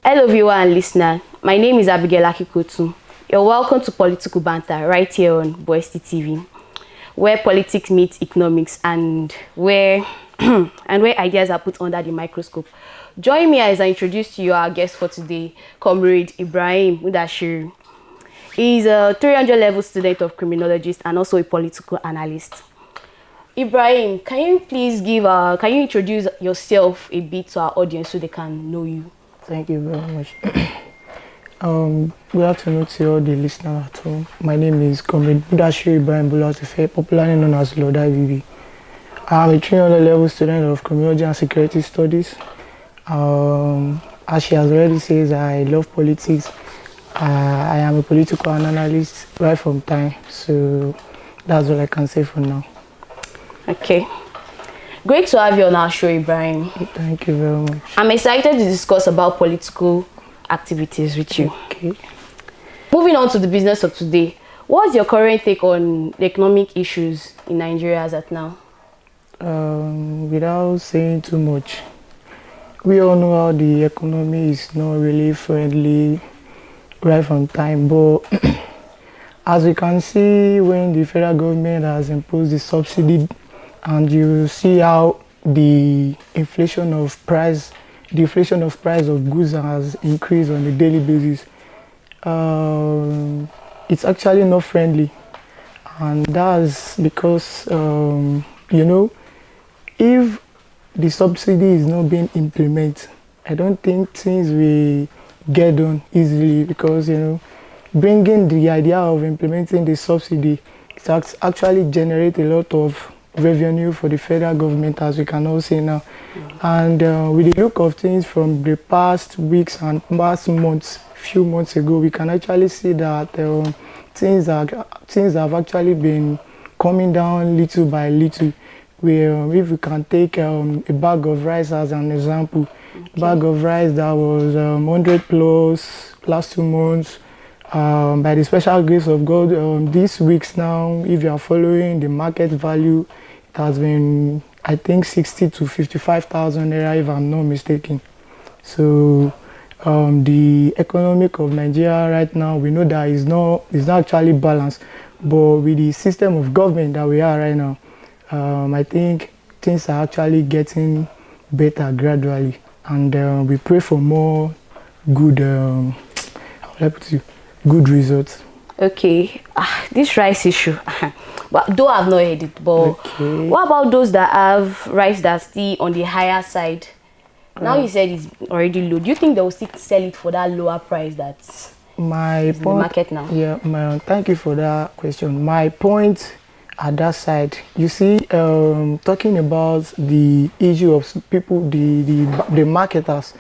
Hello viewer and listener, my name is Abigail Akikotu. You're welcome to Political Banter right here on Boesti TV, where politics meets economics and where ideas are put under the microscope. Join me as I introduce to you our guest for today, Comrade Ibrahim Mudashiru. He's a 300 level student of criminologist and also a political analyst. Ibrahim, can you please can you introduce yourself a bit to our audience so they can know you? Thank you very much. Good afternoon to all the listeners at home. My name is Comrade Mudashiru Ibrahim Bulatife, popularly known as Lord IVB. I'm a 300 level student of criminology and security studies. As she has already said, I love politics. I am a political analyst right from time, so that's all I can say for now. Okay. Great to have you on our show, Ibrahim. Thank you very much. I'm excited to discuss about political activities with you. Okay. Moving on to the business of today, what's your current take on the economic issues in Nigeria as at now? Without saying too much, we all know how the economy is not really friendly right from time, but as we can see, when the federal government has imposed the subsidy, and you see how the inflation of price of goods has increased on a daily basis, it's actually not friendly, and that's because if the subsidy is not being implemented, I don't think things will get done easily, because bringing the idea of implementing the subsidy, it actually generate a lot of revenue for the federal government, as we can all see now. And with the look of things from the past weeks and past months, few months ago, we can actually see that things have actually been coming down little by little. If we can take a bag of rice as an example, okay. Bag of rice that was 100 plus last 2 months, by the special grace of God, these weeks now, if you are following the market value, it has been, I think, 60 to 55,000 naira, if I'm not mistaken. So the economic of Nigeria right now, we know that is not actually balanced, but with the system of government that we are right now, I think things are actually getting better gradually, and we pray for more good good results. Okay, this rice issue, but though I've not heard it, but okay. What about those that have rice that's still on the higher side? Now you said it's already low. Do you think they will still sell it for that lower price that's in the market now? Yeah, thank you for that question. My point at that side, you see, talking about the issue of people, the marketers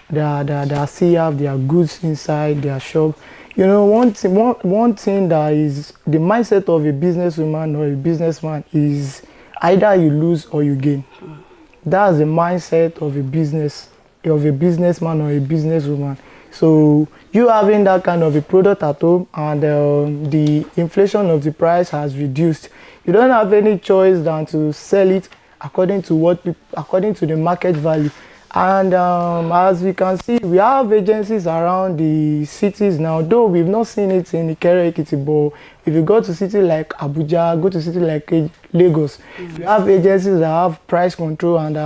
that still have their goods inside their shop. One thing that is the mindset of a businesswoman or a businessman is either you lose or you gain. That's the mindset of a businessman or a businesswoman. So you having that kind of a product at home, and the inflation of the price has reduced, you don't have any choice than to sell it according to the market value. And as we can see, we have agencies around the cities now, though we've not seen it in Ikere Ekiti, but if you go to cities like Abuja, go to cities like Lagos, we have agencies that have price control, and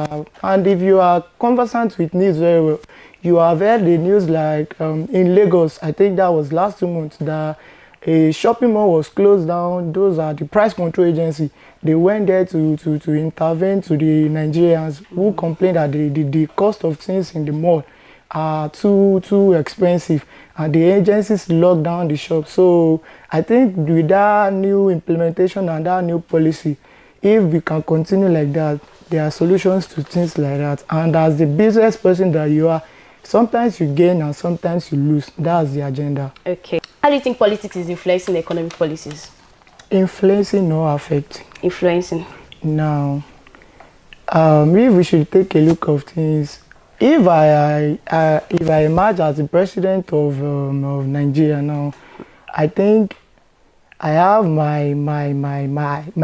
if you are conversant with news very well, you have heard the news like in Lagos, I think that was last 2 months, that a shopping mall was closed down. Those are the price control agency. They went there to intervene to the Nigerians who complained that the cost of things in the mall are too expensive, and the agencies locked down the shop. So I think with that new implementation and that new policy, if we can continue like that, there are solutions to things like that. And as the business person that you are, sometimes you gain and sometimes you lose. That's the agenda. Okay. How do you think politics is influencing economic policies? Influencing or affecting? Influencing. Now, if we should take a look of things, if I emerge as the president of Nigeria now, I think I have my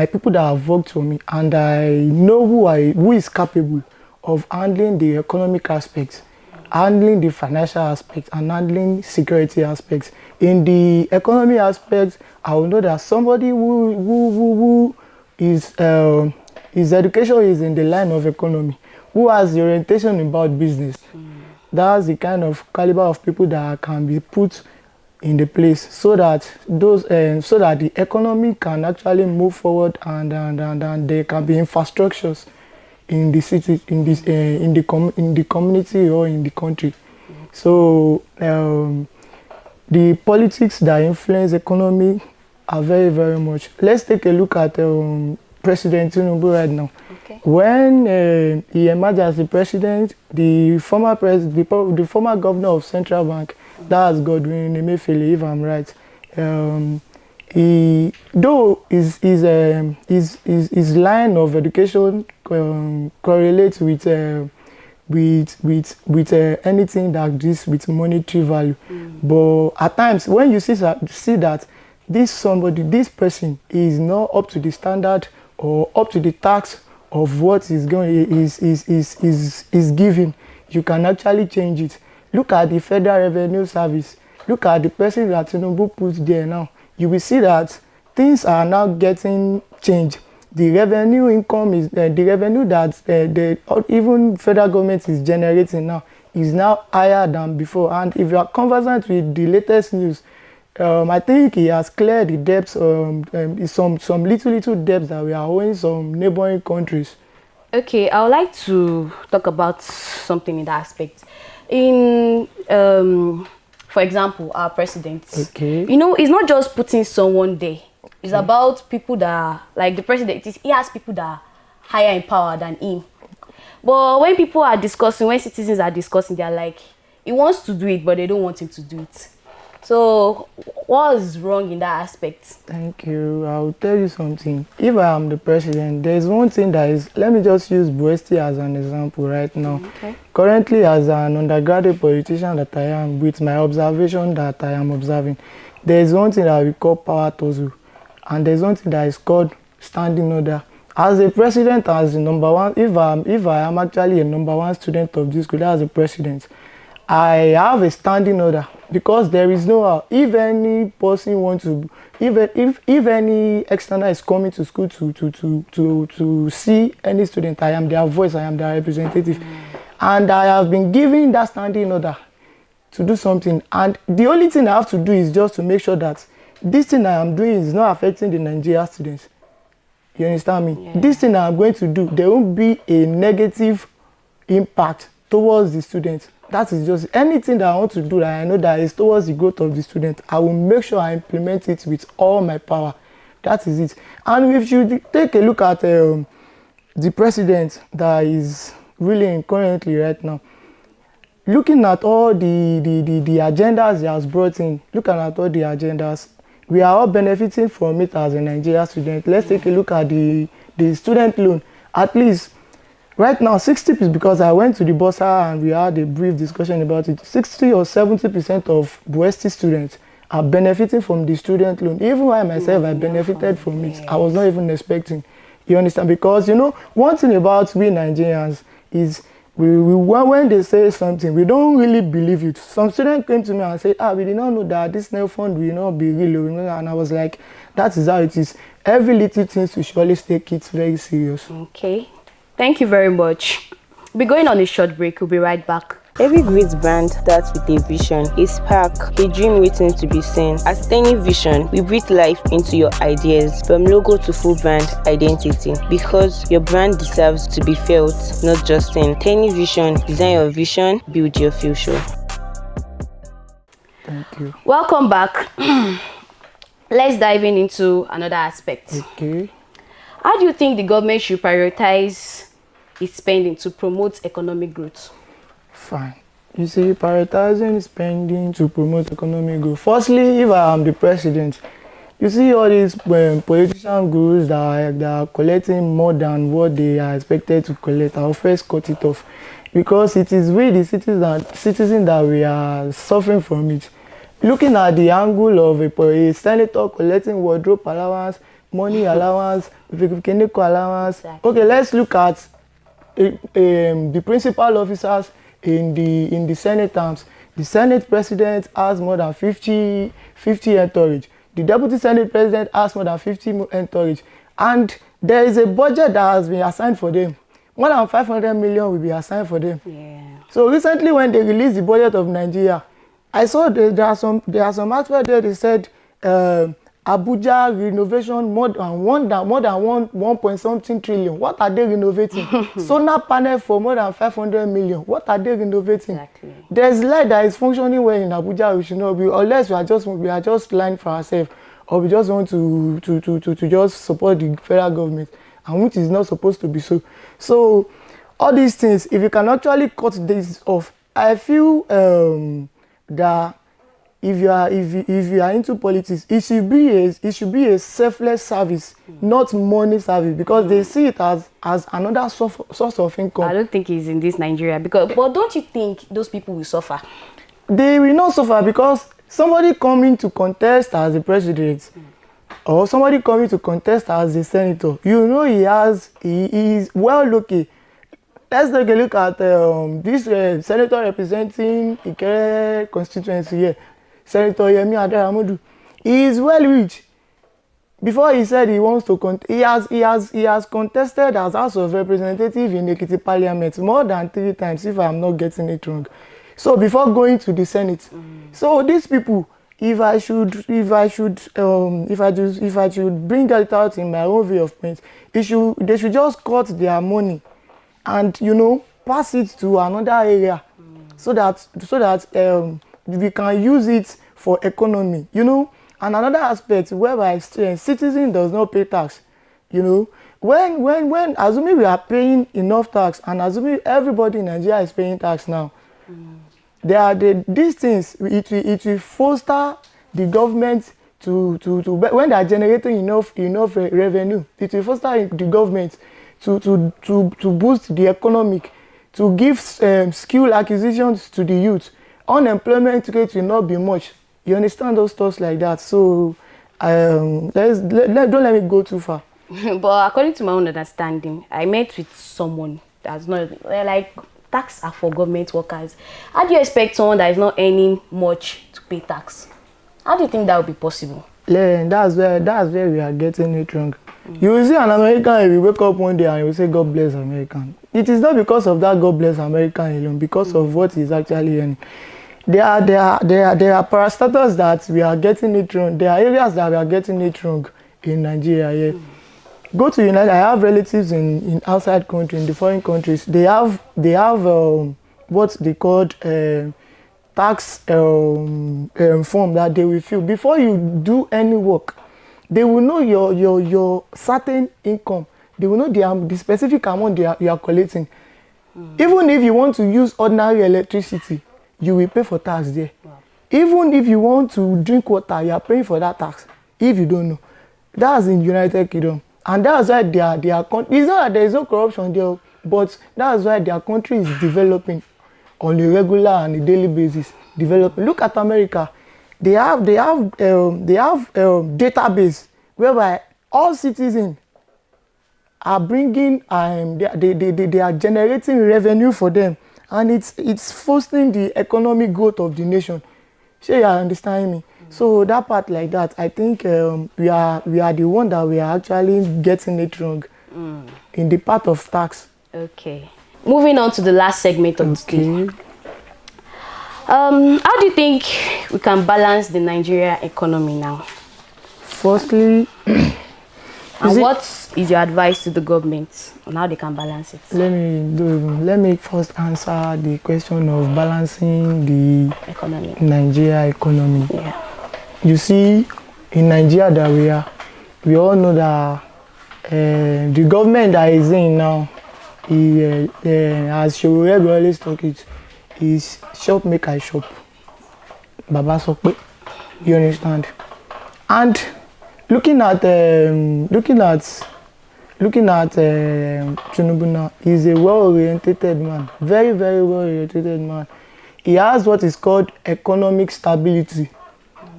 people that have worked for me, and I know who is capable of handling the economic aspects. handling the financial aspects and handling security aspects. In the economy aspect, I will know that somebody who is his education is in the line of economy, who has the orientation about business. That's the kind of caliber of people that can be put in the place so that the economy can actually move forward, and there can be infrastructures in the city, in this in the community or in the country. So the politics that influence economy are very, very much. Let's take a look at President Tinubu right now. Okay. When he emerged as the president, the former the former governor of Central Bank, that's Godwin Emefiele, if I'm right, he, though his line of education correlates with anything like this with monetary value, but at times when you see that this person is not up to the standard or up to the tax of what is given, you can actually change it. Look at the Federal Revenue Service. Look at the person that Tinubu put there now. You will see that things are now getting changed. The revenue income is the revenue that even federal government is generating now is now higher than before. And if you are conversant with the latest news, I think he has cleared the debts, some little debts that we are owing some neighboring countries. Okay, I would like to talk about something in that aspect. In for example, our president. Okay. You know, it's not just putting someone there. It's about people that are, like the president, he has people that are higher in power than him. But when people are discussing, when citizens are discussing, they're like, he wants to do it, but they don't want him to do it. So what is wrong in that aspect? Thank you. I'll tell you something. If I am the president, there's one thing that is, let me just use Buesti as an example right now. Okay. Currently, as an undergraduate politician that I am, with my observation that I am observing, there's one thing that we call power tussle, and there's one thing that is called standing order. As a president, as the number one, if I am actually a number one student of this school, as a president, I have a standing order, because there is no if any person wants to, if any external is coming to school to see any student, I am their voice, I am their representative, and I have been given that standing order to do something, and the only thing I have to do is just to make sure that this thing I am doing is not affecting the Nigerian students. You understand me? Yeah. This thing I am going to do, there won't be a negative impact towards the students. That is just anything that I want to do that I know that is towards the growth of the student. I will make sure I implement it with all my power. That is it. And if you take a look at the president that is ruling currently right now, looking at all the agendas he has brought in, looking at all the agendas, we are all benefiting from it as a Nigerian student. Let's take a look at the student loan. At least right now, 60%, because I went to the Bossa and we had a brief discussion about it, 60 or 70% of Buesti students are benefiting from the student loan. Even I myself, I benefited from it. I was not even expecting. You understand? Because, you know, one thing about we Nigerians is when they say something, we don't really believe it. Some students came to me and said, we did not know that this new fund will not be real. And I was like, that is how it is. Every little thing, we should always take it very serious. Okay. Thank you very much. We'll be going on a short break. We'll be right back. Every great brand starts with a vision, a spark, a dream waiting to be seen. At Tenny Vision, we breathe life into your ideas, from logo to full brand identity, because your brand deserves to be felt, not just seen. Tenny Vision, design your vision, build your future. Thank you. Welcome back. Let's dive into another aspect. Okay. How do you think the government should prioritize its spending to promote economic growth? Fine. You see, prioritizing spending to promote economic growth. Firstly, if I am the president, you see all these politician gurus that are collecting more than what they are expected to collect, I'll first cut it off. Because it is we, the citizens, that we are suffering from it. Looking at the angle of a senator collecting wardrobe allowance, money allowance, vehicle allowance. Exactly. Okay, let's look at the principal officers in the Senate terms. The Senate president has more than 50 entourage. The deputy Senate president has more than 50 entourage. And there is a budget that has been assigned for them. More than 500 million will be assigned for them. Yeah. So recently when they released the budget of Nigeria, I saw there are some aspects there. They said Abuja renovation more than one point something trillion. What are they renovating? Solar panel for more than 500 million. What are they renovating? Exactly. There's light that is functioning well in Abuja. We should not be, unless we are just lying for ourselves, or we just want to just support the federal government, and which is not supposed to be so. So all these things, if you can actually cut this off, I feel that if you are into politics, it should be a selfless service, not money service, because they see it as another source of income. I don't think it's in this Nigeria, but don't you think those people will suffer? They will not suffer, because somebody coming to contest as a president, or somebody coming to contest as a senator, you know he is well okay. Let's take a look at this senator representing Ikere constituency here, Senator Yemi Adaramodu. He is well rich. Before he said he wants to he has contested as House of Representative in Ekiti Parliament more than 3 times, if I am not getting it wrong. So before going to the Senate, so these people, if I should bring it out in my own view of things, they should just cut their money and pass it to another area, so that we can use it for economy, and another aspect whereby citizen does not pay tax, when assuming we are paying enough tax, and assuming everybody in Nigeria is paying tax now, these things, it will foster the government to when they are generating enough revenue, it will foster the government to boost the economic, to give skill acquisitions to the youth. Unemployment rate will not be much. You understand those thoughts like that? So don't let me go too far. But according to my own understanding, I met with someone that's not like, tax are for government workers. How do you expect someone that is not earning much to pay tax? How do you think that would be possible? Yeah, that's where we are getting it wrong. You will see an American, if you wake up one day and you will say, God bless American. It is not because of that God bless American alone, because of what he's actually earning. There are parastatals that we are getting it wrong. There are areas that we are getting it wrong in Nigeria. Yeah. Go to United. I have relatives in outside country, in the foreign countries. They have what they call tax form that they will fill before you do any work. They will know your certain income. They will know the specific amount you are collecting. Even if you want to use ordinary electricity, you will pay for tax there. Wow. Even if you want to drink water, you are paying for that tax. If you don't know, that's in United Kingdom, and that's why their country. It's not that there is no corruption there, but that's why their country is developing on a regular and a daily basis. Developing. Look at America. They have database whereby all citizens are bringing they are generating revenue for them, and it's fostering the economic growth of the nation. So you are understanding me? So that part like that, I think we are the one that we are actually getting it wrong in the part of tax. Okay. Moving on to the last segment of today. How do you think we can balance the Nigeria economy now? Firstly, and what is your advice to the government on how they can balance it? Let me first answer the question of balancing the Nigeria economy. Yeah. You see, in Nigeria that we all know that the government that is in now, as Showore always talk it, is shop make I shop. Baba Sokpe, you understand? And looking at Tinubu now, he's a well-oriented man, very, very well-oriented man. He has what is called economic stability.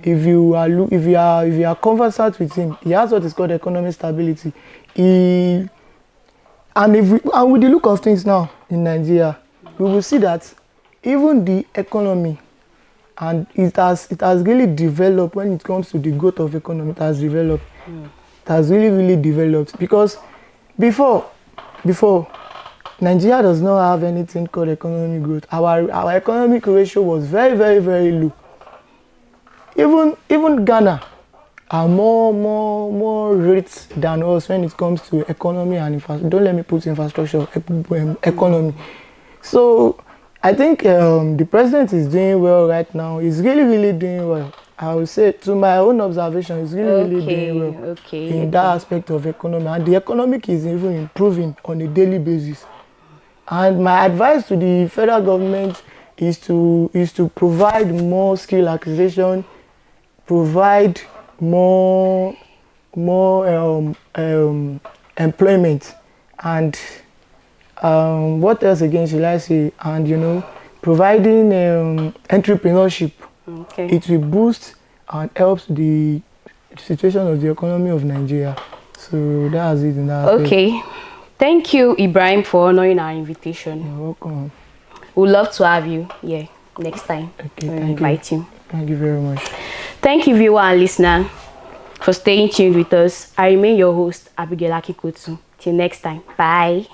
If you are conversant with him, he has what is called economic stability. And with the look of things now in Nigeria, we will see that even the economy, and it has really developed when it comes to the growth of economy. It has developed. It has really developed, because before Nigeria does not have anything called economic growth. Our economic ratio was very low. Even Ghana are more rates than us when it comes to economy and don't let me put infrastructure, economy. So I think the president is doing well right now. He's really doing well. I would say, to my own observation, he's really doing well in that aspect of economy, and the economic is even improving on a daily basis. And my advice to the federal government is to provide more skill acquisition, provide more employment, and what else again should I say? And providing entrepreneurship. It will boost and helps the situation of the economy of Nigeria. So that's it in that aspect. Okay. Thank you, Ibrahim, for honoring our invitation. You're welcome. We'd love to have you next time. Okay, We'll thank invite you. Thank you very much. Thank you, viewer and listener, for staying tuned with us. I remain your host, Abigail Akikotu. Till next time. Bye.